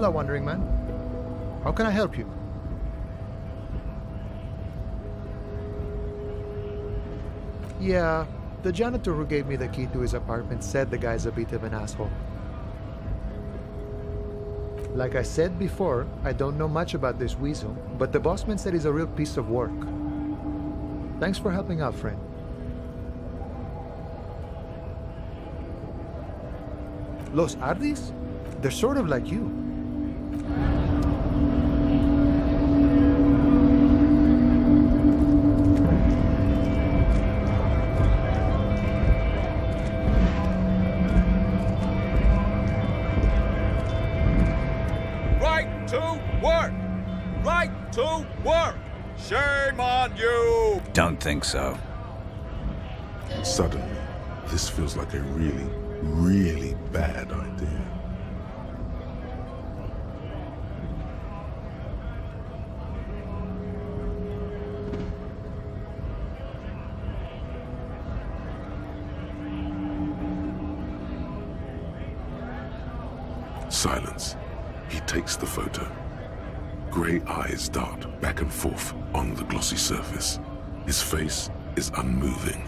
Hola, Wandering Man. How can I help you? Yeah, the janitor who gave me the key to his apartment said the guy's a bit of an asshole. Like I said before, I don't know much about this weasel, but the bossman said he's a real piece of work. Thanks for helping out, friend. Los Ardis? They're sort of like you. To work! Shame on you! Don't think so. Suddenly, this feels like a really, really bad idea. Silence. He takes the photo. Grey eyes dart back and forth on the glossy surface. His face is unmoving.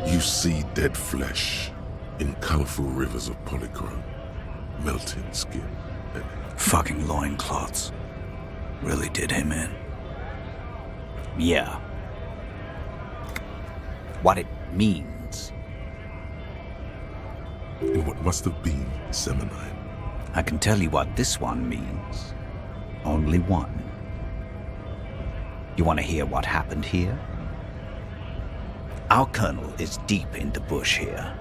You see dead flesh in colorful rivers of polychrome, melting skin. Fucking loincloths. Really did him in. Yeah. What it means. In what must have been Seminine. I can tell you what this one means. Only one. You want to hear what happened here? Our colonel is deep in the bush here.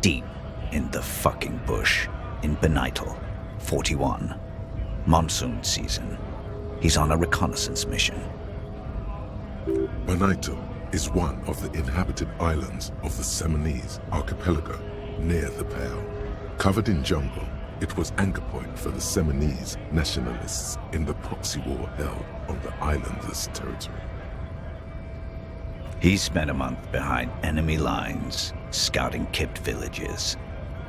Deep in the fucking bush. In Benital, 41. Monsoon season. He's on a reconnaissance mission. Benital is one of the inhabited islands of the Seminese archipelago near the Pale. Covered in jungle, it was anchor point for the Seminese nationalists in the proxy war held on the islanders' territory. He spent a month behind enemy lines, scouting kipped villages.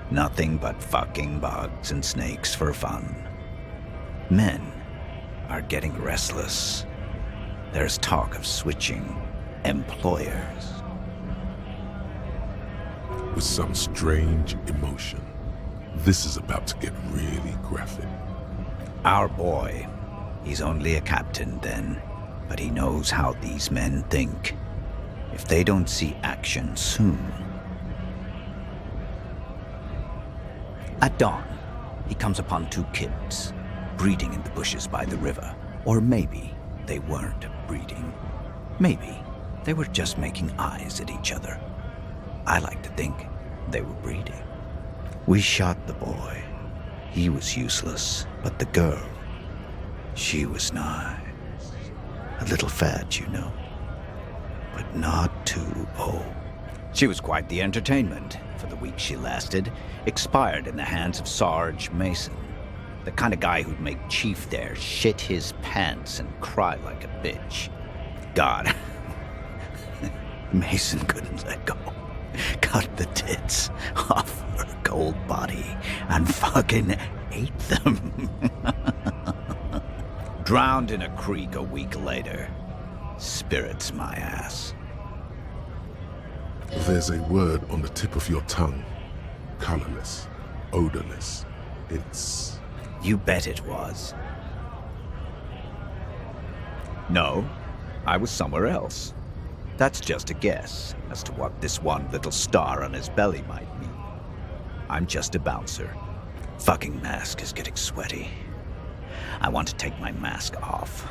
Nothing but fucking bugs and snakes for fun. Men are getting restless. There's talk of switching employers. With some strange emotion. This is about to get really graphic. Our boy, he's only a captain then, but he knows how these men think. If they don't see action soon. At dawn, he comes upon two kids, breeding in the bushes by the river. Or maybe they weren't breeding. Maybe they were just making eyes at each other. I like to think they were breeding. We shot the boy. He was useless, but the girl, she was nice. A little fat, you know, but not too old. She was quite the entertainment for the week she lasted. Expired in the hands of Sarge Mason, the kind of guy who'd make Chief there shit his pants and cry like a bitch. God, Mason couldn't let go. Cut the tits off her cold body and fucking ate them. Drowned in a creek a week later. Spirits my ass. There's a word on the tip of your tongue. Colorless. Odorless. It's... You bet it was. No, I was somewhere else. That's just a guess as to what this one little star on his belly might mean. I'm just a bouncer. Fucking mask is getting sweaty. I want to take my mask off.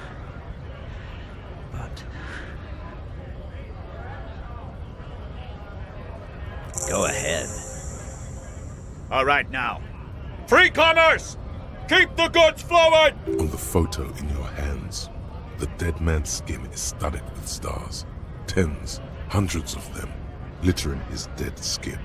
But Go ahead. All right, now. Free commerce! Keep the goods flowing! On the photo in your hands, the dead man's skin is studded with stars. Tens, hundreds of them, littering his dead skin.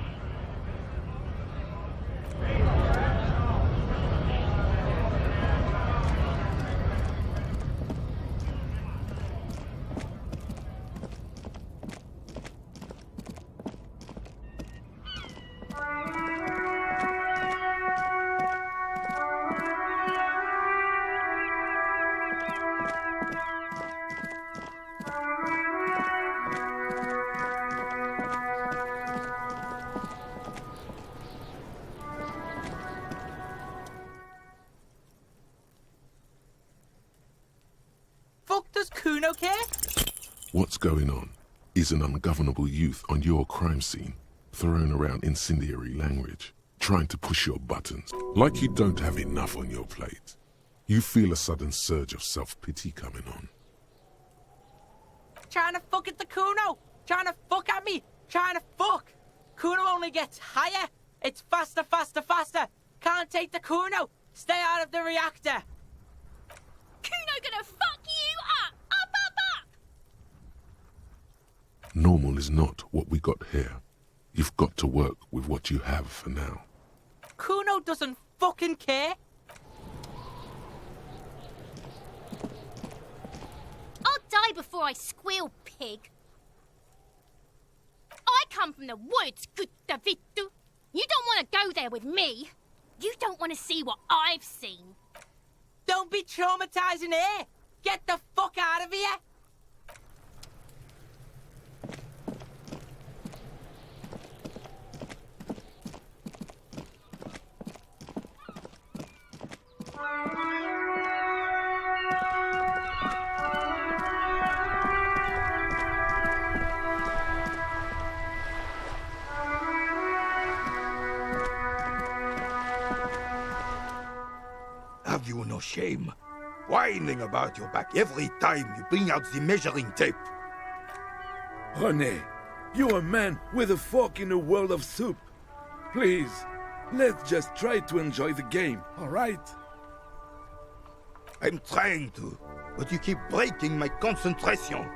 Fuck does Kuno care? What's going on? Is an ungovernable youth on your crime scene, throwing around incendiary language, trying to push your buttons, like you don't have enough on your plate. You feel a sudden surge of self-pity coming on. Trying to fuck at the Kuno. Trying to fuck at me. Trying to fuck. Kuno only gets higher. It's faster, faster, faster. Can't take the Kuno. Stay out of the reactor. Kuno gonna fuck you up! Up, up, up! Normal is not what we got here. You've got to work with what you have for now. Kuno doesn't fucking care. I'll die before I squeal, pig. I come from the woods, Gutta Vittu. You don't want to go there with me. You don't want to see what I've seen. Don't be traumatizing here. Get the fuck out of here. Have you no shame? Whining about your back every time you bring out the measuring tape. René, you're a man with a fork in a world of soup. Please, let's just try to enjoy the game, all right? I'm trying to, but you keep breaking my concentration.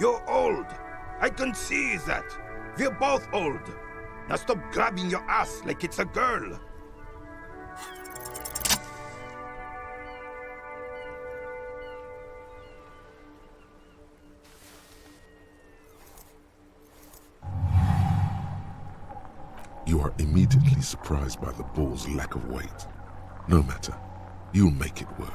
You're old. I can see that. We're both old. Now stop grabbing your ass like it's a girl. You are immediately surprised by the ball's lack of weight. No matter, you'll make it work.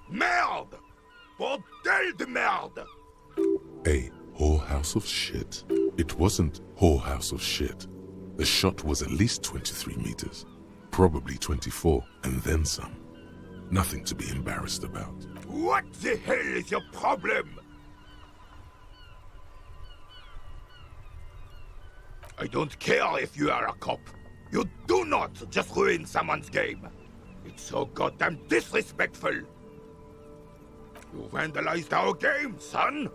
Merde! Bordel de merde! A whorehouse of shit. It wasn't whorehouse of shit. The shot was at least 23 meters, probably 24, and then some. Nothing to be embarrassed about. What the hell is your problem? I don't care if you are a cop. You do not just ruin someone's game. It's so goddamn disrespectful. You vandalized our game, son.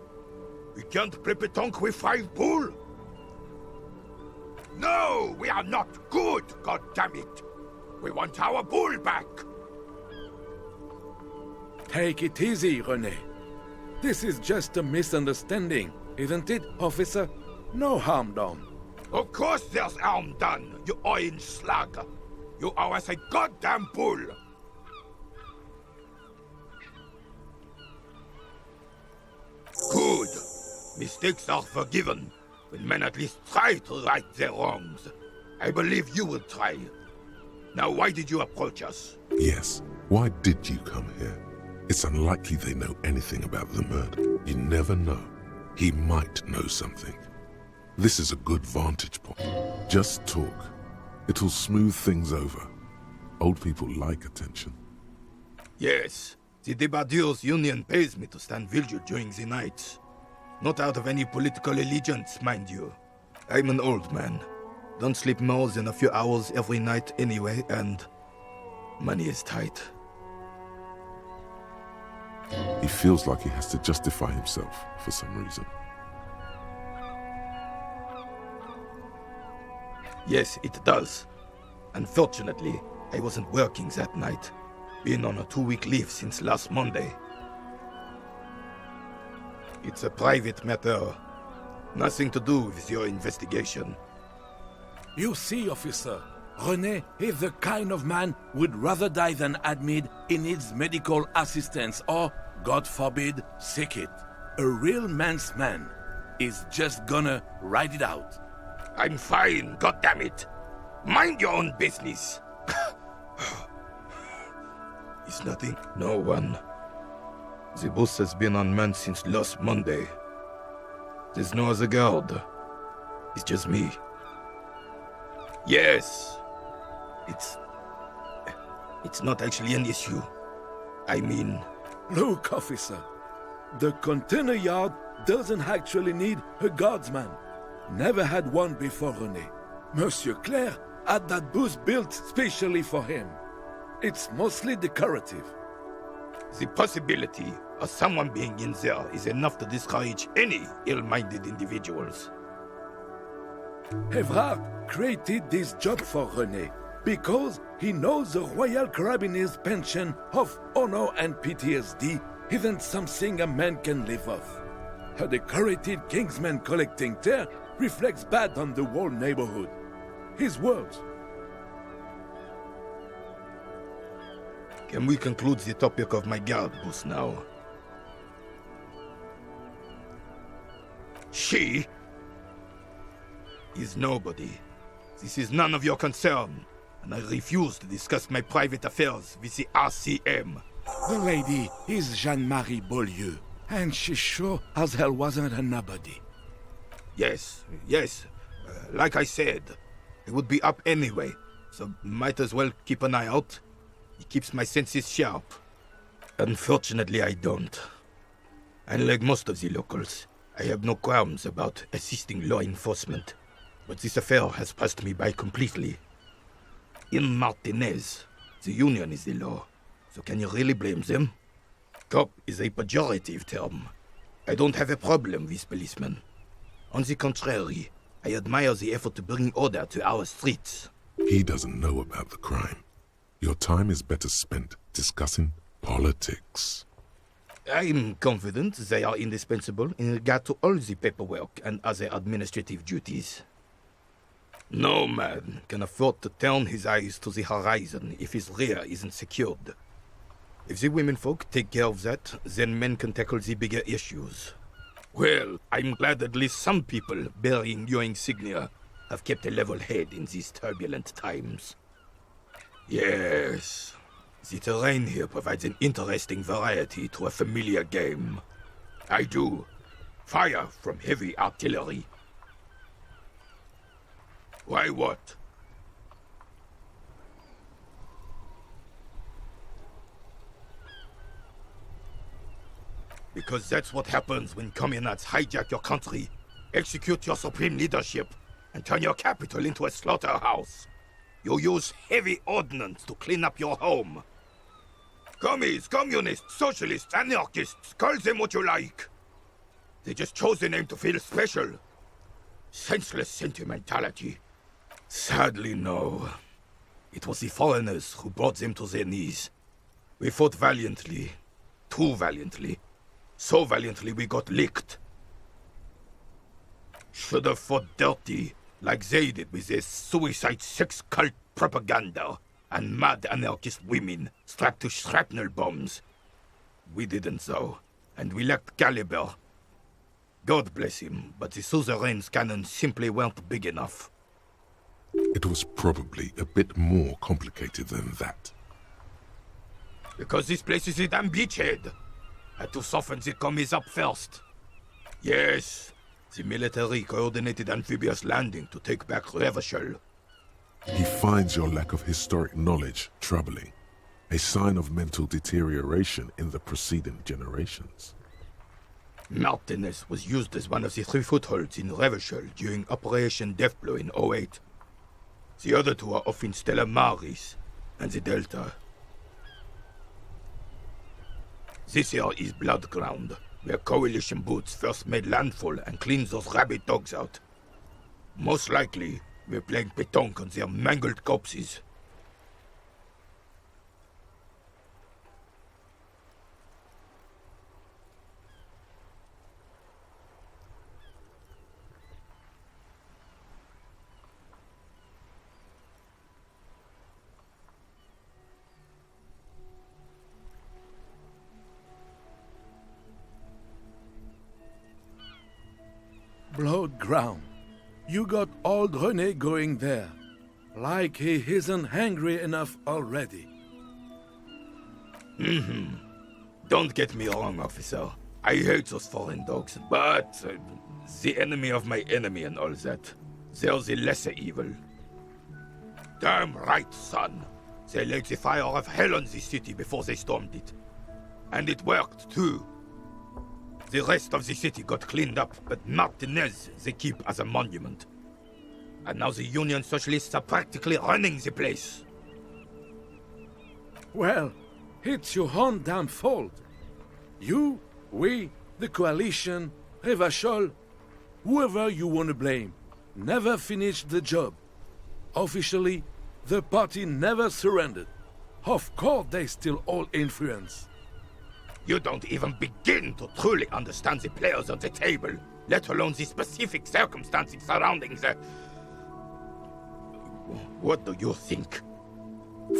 We can't play petanque with 5 bull. No, we are not good, goddammit. We want our bull back. Take it easy, René. This is just a misunderstanding, isn't it, officer? No harm done. Of course there's harm done, you orange slug. You owe us a goddamn bull. Good. Mistakes are forgiven when men at least try to right their wrongs. I believe you will try. Now, why did you approach us? Yes, why did you come here? It's unlikely they know anything about the murder. You never know. He might know something. This is a good vantage point. Just talk. It'll smooth things over. Old people like attention. Yes, the Debardeurs Union pays me to stand vigil during the night. Not out of any political allegiance, mind you. I'm an old man. Don't sleep more than a few hours every night anyway, and money is tight. He feels like he has to justify himself for some reason. Yes, it does. Unfortunately, I wasn't working that night. Been on a 2-week leave since last Monday. It's a private matter. Nothing to do with your investigation. You see, officer, René is the kind of man who would rather die than admit he needs medical assistance or, God forbid, sick it. A real man's man is just gonna ride it out. I'm fine, goddammit. Mind your own business. It's nothing. No one. The boss has been unmanned since last Monday. There's no other guard. It's just me. Yes. It's not actually an issue. I mean... Look, officer, the container yard doesn't actually need a guardsman. Never had one before René. Monsieur Claire had that booth built specially for him. It's mostly decorative. The possibility of someone being in there is enough to discourage any ill-minded individuals. Evrard created this job for René because he knows the Royal Carabiniers' pension of honor and PTSD isn't something a man can live off. A decorated Kingsman collecting tear reflects bad on the whole neighborhood. His words. Can we conclude the topic of my guard booth now? She is nobody. This is none of your concern, and I refuse to discuss my private affairs with the RCM. The lady is Jeanne-Marie Beaulieu, and she sure as hell wasn't a nobody. Yes. Like I said, it would be up anyway, so might as well keep an eye out. It keeps my senses sharp. Unfortunately, I don't. Unlike most of the locals, I have no qualms about assisting law enforcement. But this affair has passed me by completely. In Martinez, the union is the law, so can you really blame them? Cop is a pejorative term. I don't have a problem with policemen. On the contrary, I admire the effort to bring order to our streets. He doesn't know about the crime. Your time is better spent discussing politics. I'm confident they are indispensable in regard to all the paperwork and other administrative duties. No man can afford to turn his eyes to the horizon if his rear isn't secured. If the womenfolk take care of that, then men can tackle the bigger issues. Well, I'm glad at least some people bearing your insignia have kept a level head in these turbulent times. Yes, the terrain here provides an interesting variety to a familiar game. I do. Fire from heavy artillery. Why what? Because that's what happens when communards hijack your country, execute your supreme leadership, and turn your capital into a slaughterhouse. You use heavy ordnance to clean up your home. Commies, communists, socialists, anarchists, call them what you like. They just chose the name to feel special. Senseless sentimentality. Sadly, no. It was the foreigners who brought them to their knees. We fought valiantly. Too valiantly. So valiantly we got licked. Should have fought dirty, like they did with their suicide sex cult propaganda and mad anarchist women strapped to shrapnel bombs. We didn't though, and we lacked caliber. God bless him, but the suzerain's cannons simply weren't big enough. It was probably a bit more complicated than that. Because this place is a damn beachhead. Had to soften the commies up first. Yes, the military coordinated amphibious landing to take back Revachol. He finds your lack of historic knowledge troubling, a sign of mental deterioration in the preceding generations. Martinez was used as one of the 3 footholds in Revachol during Operation Deathblow in 08. The other two are off in Stella Maris and the Delta. This here is Blood Ground, where Coalition boots first made landfall and cleaned those rabid dogs out. Most likely, we're playing pétanque on their mangled corpses. Blood ground. You got old René going there. Like he isn't hungry enough already. Don't get me wrong, officer. I hate those foreign dogs, but the enemy of my enemy and all that, they're the lesser evil. Damn right, son. They laid the fire of hell on the city before they stormed it. And it worked, too. The rest of the city got cleaned up, but Martinez they keep as a monument. And now the Union Socialists are practically running the place. Well, it's your own damn fault. You, we, the Coalition, Revachol, whoever you want to blame, never finished the job. Officially, the party never surrendered. Of course they still hold influence. You don't even begin to truly understand the players on the table, let alone the specific circumstances surrounding the... What do you think?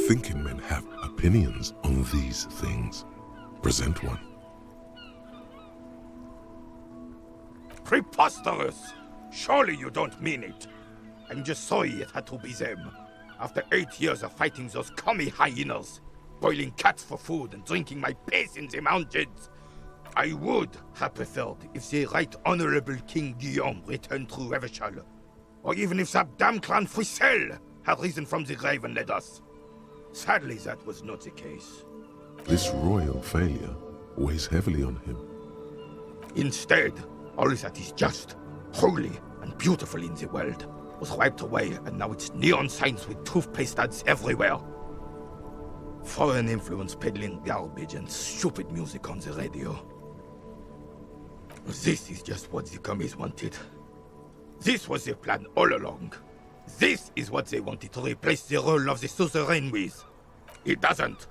Thinking men have opinions on these things. Present one. Preposterous! Surely you don't mean it. I'm just sorry it had to be them. After 8 years of fighting those commie hyenas, boiling cats for food and drinking my piss in the mountains, I would have preferred if the Right Honorable King Guillaume returned through Revachol, or even if that damn clan Frisel had risen from the grave and led us. Sadly, that was not the case. This royal failure weighs heavily on him. Instead, all that is just, holy, and beautiful in the world was wiped away, and now it's neon signs with toothpaste ads everywhere. Foreign influence peddling garbage and stupid music on the radio. This is just what the commies wanted. This was their plan all along. This is what they wanted to replace the role of the suzerain with. It doesn't.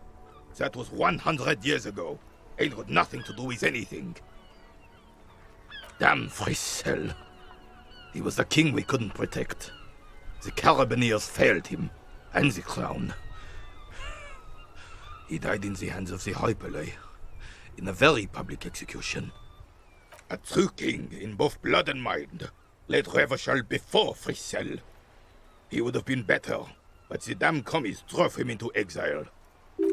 That was 100 years ago. Ain't got nothing to do with anything. Damn Frisel. He was the king we couldn't protect. The Carabineers failed him, and the crown. He died in the hands of the Hyperlay, in a very public execution. A true king in both blood and mind led Revachol before Frisel. He would have been better, but the damn commies drove him into exile.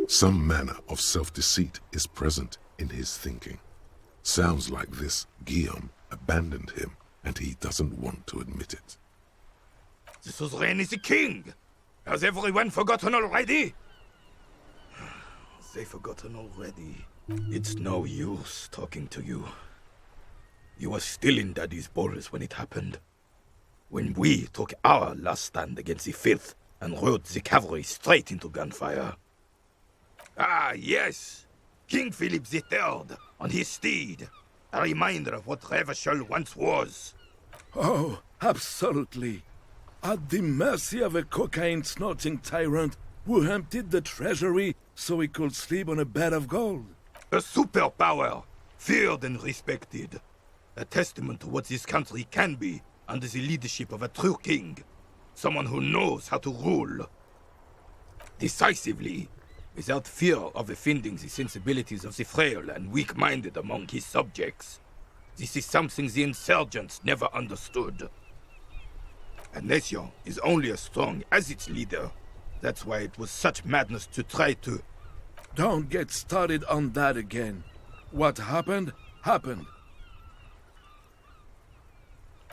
Some manner of self-deceit is present in his thinking. Sounds like this Guillaume abandoned him, and he doesn't want to admit it. The suzerain is the king! Has everyone forgotten already? They've forgotten already. It's no use talking to you. You were still in Daddy's balls when it happened. When we took our last stand against the Filth and rode the cavalry straight into gunfire. Ah, yes! King Philip III on his steed. A reminder of what Revachol once was. Oh, absolutely. At the mercy of a cocaine-snorting tyrant who emptied the treasury so he could sleep on a bed of gold. A superpower, feared and respected. A testament to what this country can be under the leadership of a true king. Someone who knows how to rule. Decisively, without fear of offending the sensibilities of the frail and weak-minded among his subjects. This is something the insurgents never understood. A nation is only as strong as its leader. That's why it was such madness to try to... Don't get started on that again. What happened, happened.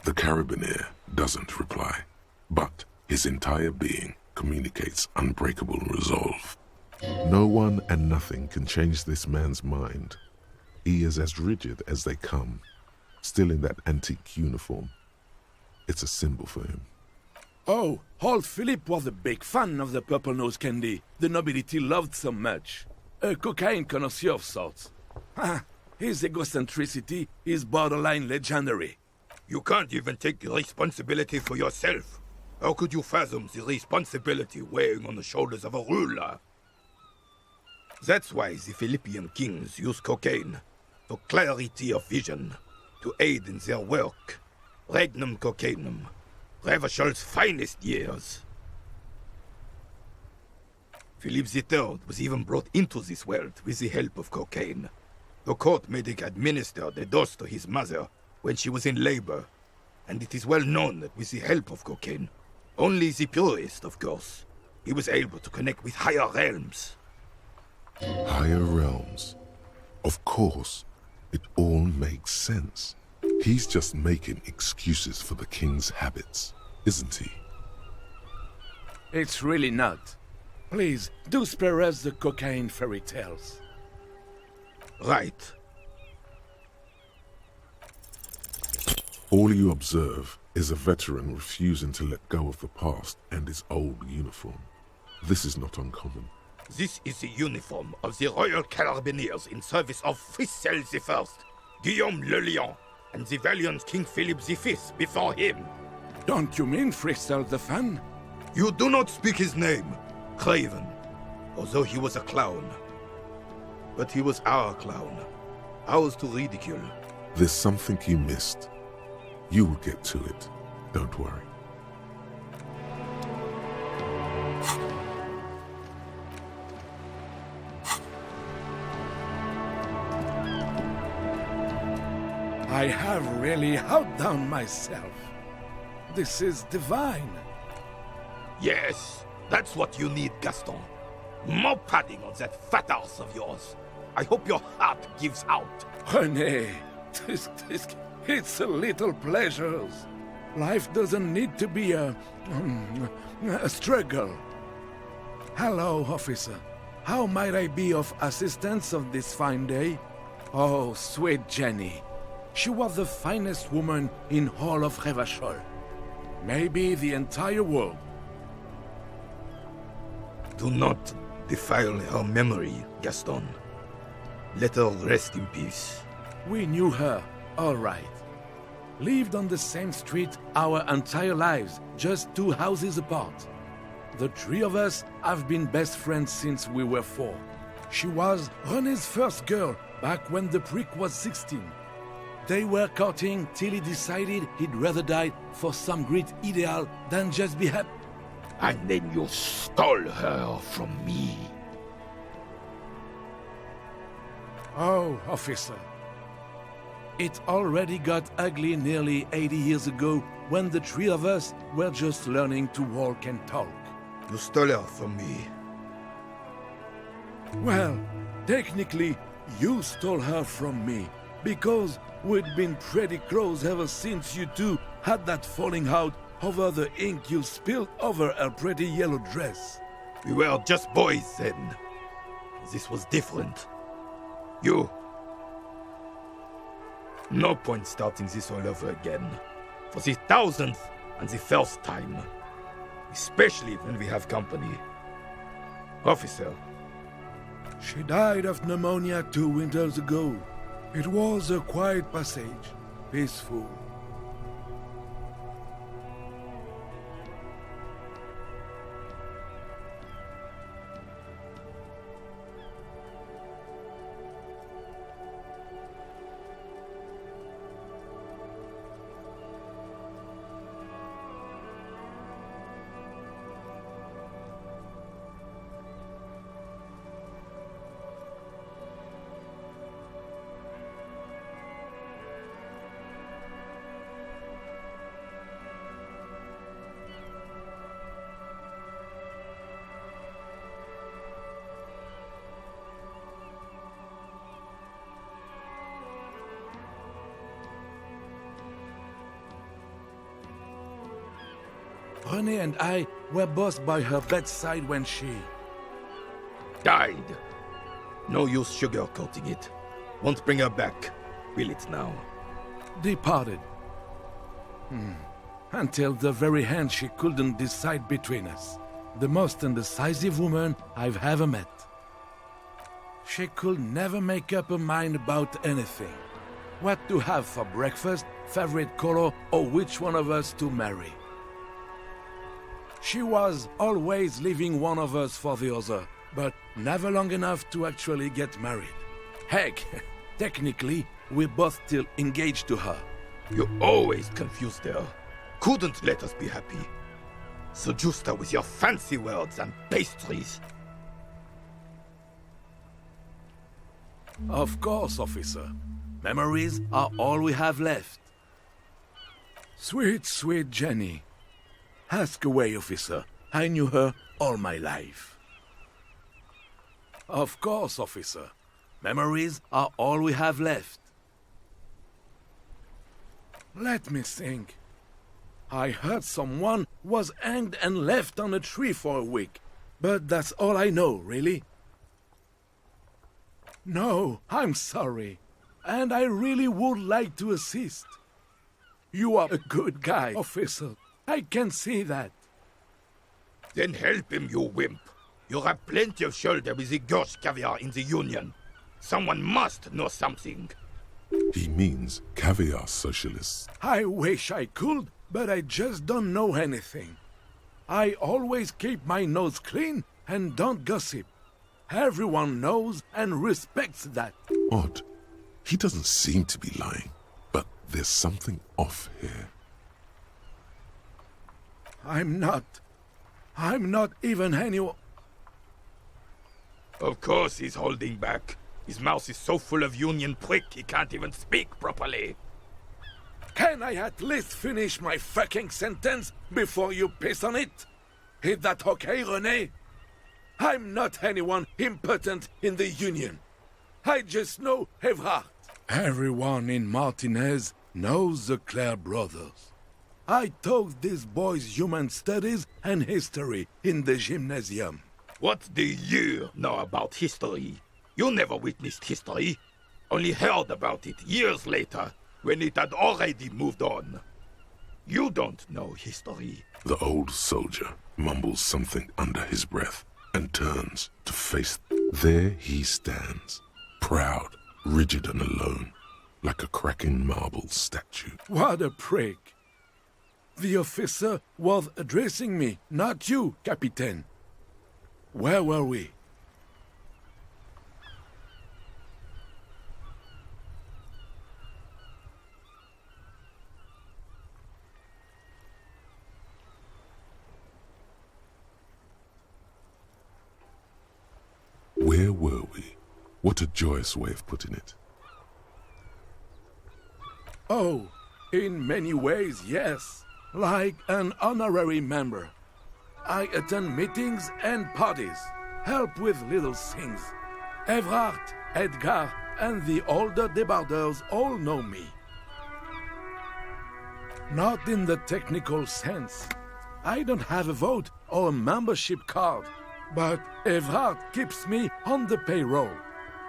The Carabineer doesn't reply, but his entire being communicates unbreakable resolve. No one and nothing can change this man's mind. He is as rigid as they come, still in that antique uniform. It's a symbol for him. Oh, old Philip was a big fan of the purple nose candy the nobility loved so much. A cocaine connoisseur of sorts. His egocentricity is borderline legendary. You can't even take responsibility for yourself. How could you fathom the responsibility weighing on the shoulders of a ruler? That's why the Philippian kings use cocaine, for clarity of vision, to aid in their work. Regnum cocainum, Revachol's finest years. Philip III was even brought into this world with the help of cocaine. The court made him administer the dose to his mother when she was in labor, and it is well known that with the help of cocaine, only the purest, of course, he was able to connect with higher realms. Higher realms. Of course, it all makes sense. He's just making excuses for the king's habits, isn't he? It's really not. Please, do spare us the cocaine fairy tales. Right. All you observe is a veteran refusing to let go of the past and his old uniform. This is not uncommon. This is the uniform of the Royal Carabineers in service of Frissel I, Guillaume le Lion, and the valiant King Philip V before him. Don't you mean Frissel the Fan? You do not speak his name, Craven, although he was a clown. But he was our clown, ours to ridicule. There's something you missed. You will get to it. Don't worry. I have really outdone myself. This is divine. Yes, that's what you need, Gaston. More padding on that fat arse of yours. I hope your heart gives out. René, it's a little pleasures. Life doesn't need to be a struggle. Hello, officer. How might I be of assistance on this fine day? Oh, sweet Jenny. She was the finest woman in all of Revachol. Maybe the entire world. Do not defile her memory, Gaston. Let her rest in peace. We knew her, all right. Lived on the same street our entire lives, just 2 houses apart. The 3 of us have been best friends since we were 4. She was René's first girl back when the prick was 16. They were courting till he decided he'd rather die for some great ideal than just be happy. And then you stole her from me. Oh, officer. It already got ugly nearly 80 years ago when the 3 of us were just learning to walk and talk. You stole her from me. Well, technically, you stole her from me, because we'd been pretty close ever since you two had that falling out over the ink you spilled over her pretty yellow dress. We were just boys then. This was different. You... No point starting this all over again. For the 1000th and the first time. Especially when we have company. Officer. She died of pneumonia 2 winters ago. It was a quiet passage. Peaceful. René and I were both by her bedside when she... died. No use sugarcoating it. Won't bring her back. Will it now? departed. Until the very end, she couldn't decide between us. The most indecisive woman I've ever met. She could never make up her mind about anything. What to have for breakfast, favorite color, or which one of us to marry. She was always leaving one of us for the other, but never long enough to actually get married. Heck, technically, we're both still engaged to her. You always confused her. Couldn't let us be happy. Seduced her with your fancy words and pastries. Of course, officer. Memories are all we have left. Sweet, sweet Jenny. Ask away, officer. I knew her all my life. Of course, officer. Memories are all we have left. Let me think. I heard someone was hanged and left on a tree for a week. But that's all I know, really. No, I'm sorry. And I really would like to assist. You are a good guy, officer. I can see that. Then help him, you wimp. You have plenty of shoulder with the Gorge caviar in the Union. Someone must know something. He means caviar socialists. I wish I could, but I just don't know anything. I always keep my nose clean and don't gossip. Everyone knows and respects that. Odd. He doesn't seem to be lying, but there's something off here. I'm not even anyone. Of course he's holding back. His mouth is so full of Union prick he can't even speak properly. Can I at least finish my fucking sentence before you piss on it? Is that okay, René? I'm not anyone important in the Union. I just know Evrard. Everyone in Martinez knows the Clare brothers. I taught these boys human studies and history in the gymnasium. What do you know about history? You never witnessed history. Only heard about it years later, when it had already moved on. You don't know history. The old soldier mumbles something under his breath and turns to face. There he stands, proud, rigid and alone, like a cracking marble statue. What a prick. The officer was addressing me, not you, Capitaine. Where were we? Where were we? What a joyous way of putting it. Oh, in many ways, yes. Like an honorary member. I attend meetings and parties, help with little things. Evrard, Edgar, and the older debarders all know me. Not in the technical sense. I don't have a vote or a membership card, but Evrard keeps me on the payroll,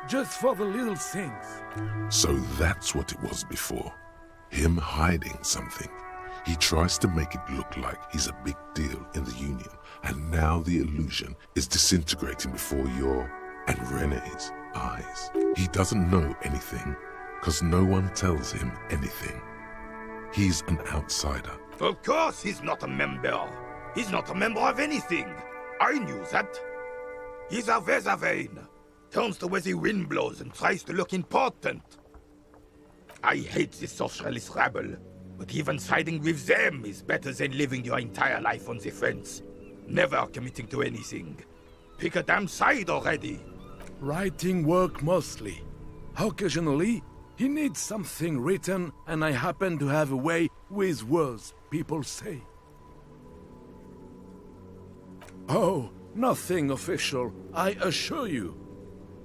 just for the little things. So that's what it was before. Him hiding something. He tries to make it look like he's a big deal in the Union, and now the illusion is disintegrating before your and René's eyes. He doesn't know anything, because no one tells him anything. He's an outsider. Of course he's not a member. He's not a member of anything. I knew that. He's a Vezavane. Turns the way the wind blows and tries to look important. I hate this socialist rabble. But even siding with them is better than living your entire life on the fence. Never committing to anything. Pick a damn side already. Writing work mostly. Occasionally, he needs something written, and I happen to have a way with words, people say. Oh, nothing official, I assure you.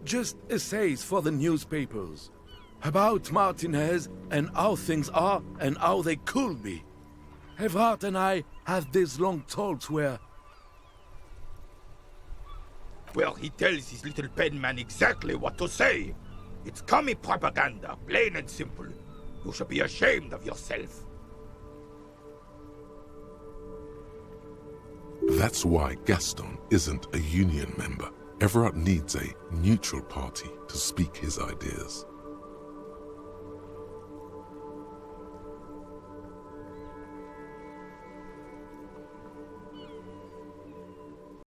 Just essays for the newspapers. About Martinez and how things are and how they could be. Evrard and I had these long talks where... Well, he tells his little pen man exactly what to say. It's commie propaganda, plain and simple. You should be ashamed of yourself. That's why Gaston isn't a union member. Everard needs a neutral party to speak his ideas.